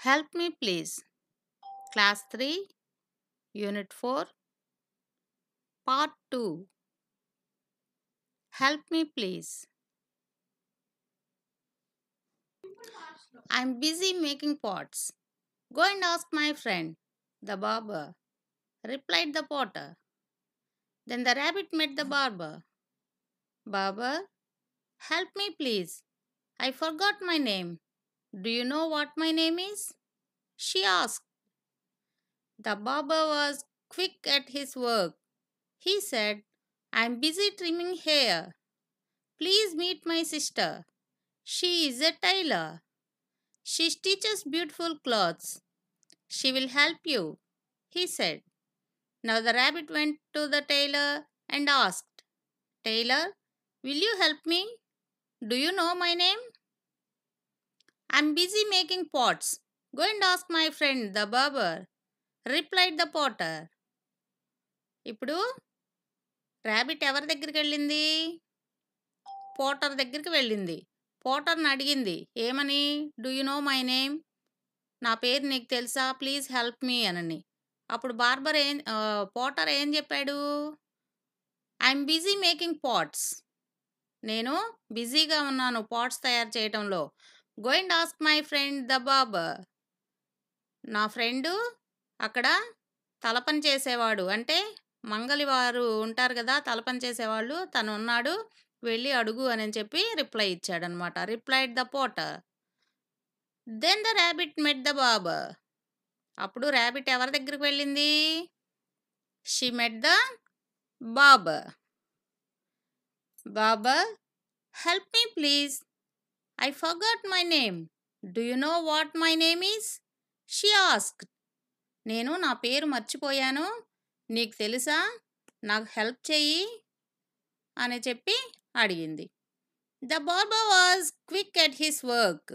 Help me please. Class 3, Unit 4, Part 2. Help me please. I'm busy making pots. Go and ask my friend, the barber, replied the potter. Then the rabbit met the barber. Barber, help me please. I forgot my name. Do you know what my name is? She asked. The barber was quick at his work. He said, I'm busy trimming hair. Please meet my sister. She is a tailor. She stitches beautiful clothes. She will help you, he said. Now the rabbit went to the tailor and asked, Tailor, will you help me? Do you know my name? I'm busy making pots. Go and ask my friend, the barber, replied the potter. ఇప్పుడు rabbit ఎవరి దగ్గరికి వెళ్ళింది? Potter దగ్గరికి వెళ్ళింది. పోటర్ని అడిగింది ఏమని? Do you no my name? నా పేరు నీకు తెలుసా? ప్లీజ్ హెల్ప్ మీ అనని. అప్పుడు పోటర్ ఏం చెప్పాడు? I'm busy making pots. నేను బిజీగా ఉన్నాను పాట్స్ తయారు చేయటంలో. Go and ask my friend the barber. నా ఫ్రెండు అక్కడ తలపని చేసేవాడు, అంటే మంగలివారు ఉంటారు కదా తలపని చేసేవాళ్ళు, తను ఉన్నాడు, వెళ్ళి అడుగు అని చెప్పి రిప్లై ఇచ్చాడనమాట. Replied the potter. Then the rabbit met the barber. అప్పుడు ర్యాబిట్ ఎవరి దగ్గరికి వెళ్ళింది? She met the barber. Barber, help me please. I forgot my name. Do you know what my name is? She asked. నేను నా పేరు మర్చిపోయాను, నీకు తెలుసా? నాకు హెల్ప్ చెయ్యి అని చెప్పి అడిగింది. The barber was quick at his work.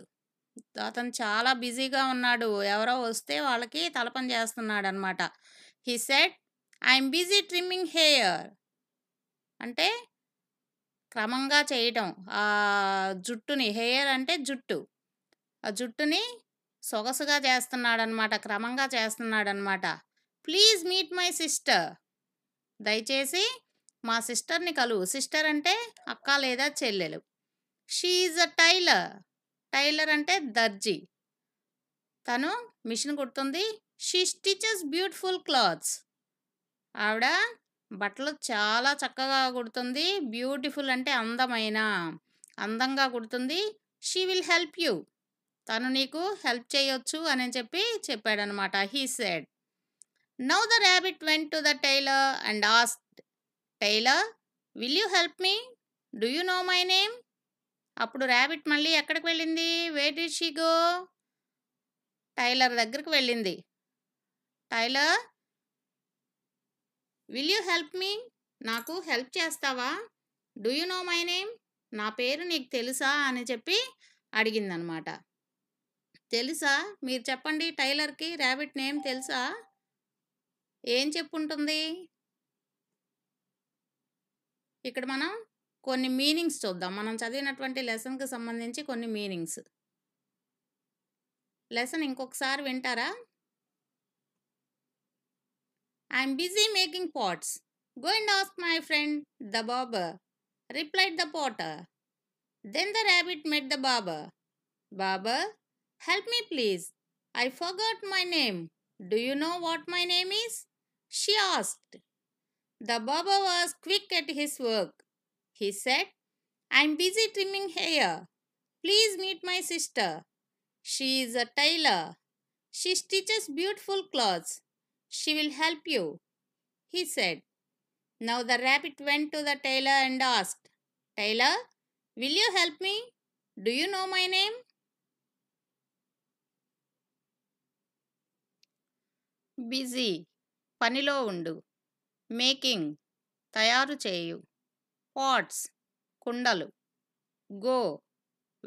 అతను చాలా బిజీగా ఉన్నాడు, ఎవరో వస్తే వాళ్ళకి తలపని చేస్తున్నాడు అనమాట. He said, I'm busy trimming hair. అంటే క్రమంగా చేయటం, ఆ జుట్టుని, హెయిర్ అంటే జుట్టు, ఆ జుట్టుని సొగసుగా చేస్తున్నాడనమాట, క్రమంగా చేస్తున్నాడనమాట. Please meet my sister. దయచేసి మా సిస్టర్ని కలువు. సిస్టర్ అంటే అక్క లేదా చెల్లెలు. She is a tailor. Tailor అంటే దర్జీ, తను మిషన్ కుడుతుంది. She stitches beautiful clothes. ఆవిడ బట్టలు చాలా చక్కగా కుడుతుంది. బ్యూటిఫుల్ అంటే అందమైన, అందంగా కుడుతుంది. She will help you. తను నీకు హెల్ప్ చేయొచ్చు అని చెప్పి చెప్పాడనమాట. He said. Now the rabbit went to the tailor and asked, tailor, will you help me? Do you know my name? అప్పుడు ర్యాబిట్ మళ్ళీ ఎక్కడికి వెళ్ళింది? Where did she go? Tailor దగ్గరికి వెళ్ళింది. Tailor, will you help me? నాకు help చేస్తావా? Do you know my name? నా పేరు నీకు తెలుసా అని చెప్పి అడిగిందనమాట. తెలుసా? మీరు చెప్పండి. టైలర్కి ర్యాబిట్ నేమ్ తెలుసా? ఏం చెప్పుంటుంది? ఇక్కడ మనం కొన్ని మీనింగ్స్ చూద్దాం. మనం చదివినటువంటి లెసన్కి సంబంధించి కొన్ని మీనింగ్స్. లెసన్ ఇంకొకసారి వింటారా? I'm busy making pots. Go and ask my friend the barber, replied the potter. Then the rabbit met the barber. Barber, help me please. I forgot my name. Do you know what my name is? She asked. The barber was quick at his work. He said, I'm busy trimming hair. Please meet my sister. She is a tailor. She stitches beautiful clothes. She will help you, he said. Now the rabbit went to the tailor and asked, Tailor, will you help me? Do you know my name? Busy, పనిలో ఉండు. Making, తయారు చేయు. Pots, కుండలు. Go,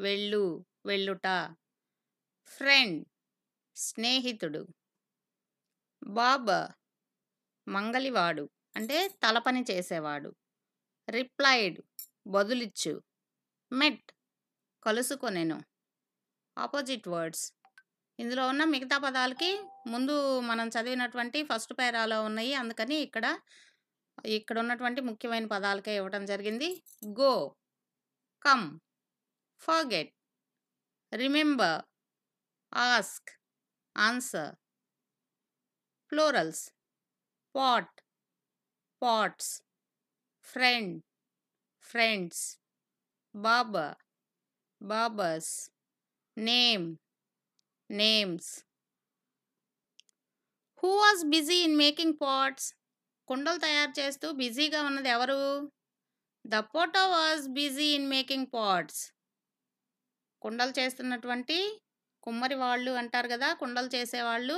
వెళ్ళు, వెళ్ళుట. Friend, స్నేహితుడు. Barber, మంగలివాడు, అంటే తలపని చేసేవాడు. రిప్లైడ్, బదులిచ్చు. మెట్, కలుసుకొనెను. Opposite words. ఇందులో ఉన్న మిగతా పదాలకి ముందు మనం చదివినటువంటి ఫస్ట్ పేరాలో ఉన్నాయి. అందుకని ఇక్కడ ఉన్నటువంటి ముఖ్యమైన పదాలకే ఇవ్వడం జరిగింది. Go, come, forget, remember, ask, answer. Plurals: pot, pots, friend, friends, barber, barbers, name, names. Who was busy in making pots? కుండలు తయారు చేస్తూ బిజీగా ఉన్నది ఎవరు? The potter was busy in making pots. కుండలు చేస్తున్నటువంటి కుమ్మరి వాళ్ళు అంటారు కదా, కుండలు చేసేవాళ్ళు.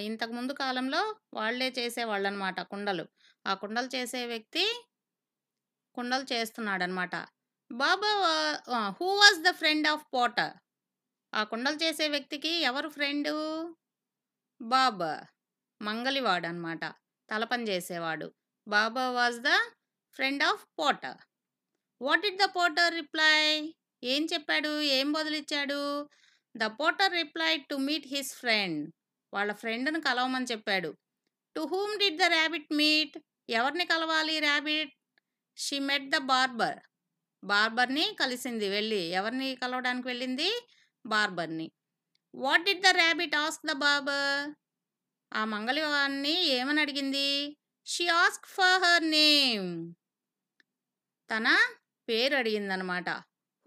ఇంతకుముందు కాలంలో వాళ్ళే చేసేవాళ్ళు అనమాట కుండలు. ఆ కుండలు చేసే వ్యక్తి కుండలు చేస్తున్నాడనమాట. Who was the friend of potter? ఆ కుండలు చేసే వ్యక్తికి ఎవరు ఫ్రెండు? బాబర్, మంగలివాడు అనమాట, తలపని చేసేవాడు. Barber was the friend of potter. What did the potter reply? ఏం చెప్పాడు, ఏం బదులిచ్చాడు? The potter replied to meet his friend. వాళ్ళ ఫ్రెండ్ను కలవమని చెప్పాడు. To whom did the rabbit meet? ఎవరిని కలవాలి rabbit? She met the barber. బార్బర్ని కలిసింది వెళ్ళి. ఎవరిని కలవడానికి వెళ్ళింది? బార్బర్ని. What did the rabbit ask the barber? ఆ మంగళవాడిని ఏమని అడిగింది? She ask for her name. తన పేరు అడిగిందనమాట.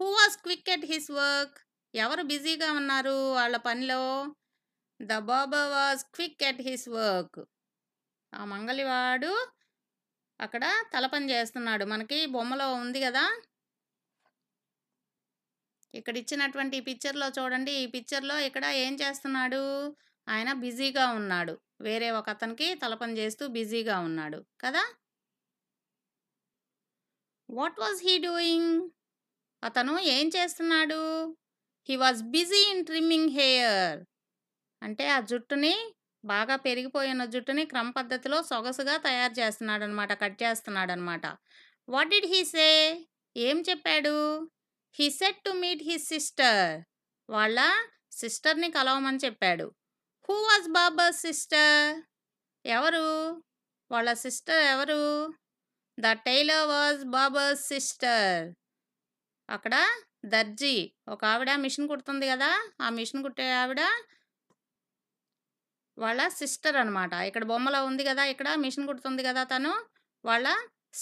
Who was quick at his work? ఎవరు బిజీగా ఉన్నారు వాళ్ళ పనిలో? The barber was quick at his work. ఆ మంగళవాడు అక్కడ తలపని చేస్తున్నాడు. మనకి బొమ్మలో ఉంది కదా, ఇక్కడ ఇచ్చినటువంటి పిక్చర్లో చూడండి. ఈ పిక్చర్లో ఇక్కడ ఏం చేస్తున్నాడు? ఆయన బిజీగా ఉన్నాడు. వేరే ఒక అతనికి తలపని చేస్తూ బిజీగా ఉన్నాడు కదా. What was he doing? అతను ఏం చేస్తున్నాడు? He was busy in trimming hair. అంటే ఆ జుట్టుని, బాగా పెరిగిపోయిన జుట్టుని క్రమ పద్ధతిలో సొగసుగా తయారు చేస్తున్నాడు అనమాట, కట్ చేస్తున్నాడు అనమాట. What did he say? ఏం చెప్పాడు? He said to meet his sister. వాళ్ళ సిస్టర్ని కలవమని చెప్పాడు. Who was barber sister? ఎవరు వాళ్ళ సిస్టర్? ఎవరు? The tailor was barber sister. అక్కడ దర్జీ, ఒక ఆవిడ మిషన్ కుడుతుంది కదా, ఆ మిషన్ కుట్టే ఆవిడ వాళ్ళ సిస్టర్ అనమాట. ఇక్కడ బొమ్మలో ఉంది కదా, ఇక్కడ మిషన్ కుడుతుంది కదా, తను వాళ్ళ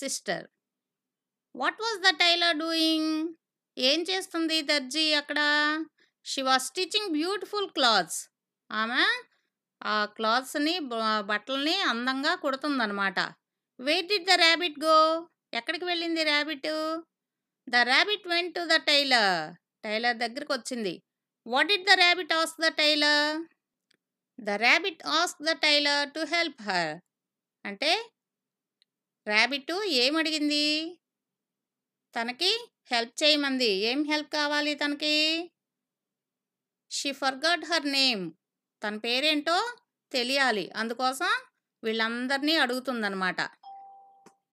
sister. What was the tailor doing? ఏం చేస్తుంది దర్జీ అక్కడ? She was stitching beautiful clothes. ఆమె ఆ క్లాత్స్ని, బట్టల్ని అందంగా కుడుతుందనమాట. Where did the rabbit go? ఎక్కడికి వెళ్ళింది rabbit? The rabbit went to the tailor. Tailor దగ్గరికి వచ్చింది. What did the rabbit ask the tailor? The rabbit ask the tailor to help her. అంటే ర్యాబిట్ ఏమడిగింది? తనకి హెల్ప్ చేయమంది. ఏం హెల్ప్ కావాలి తనకి? She forgot her name. తన పేరేంటో తెలియాలి, అందుకోసం వీళ్ళందరినీ అడుగుతుందనమాట.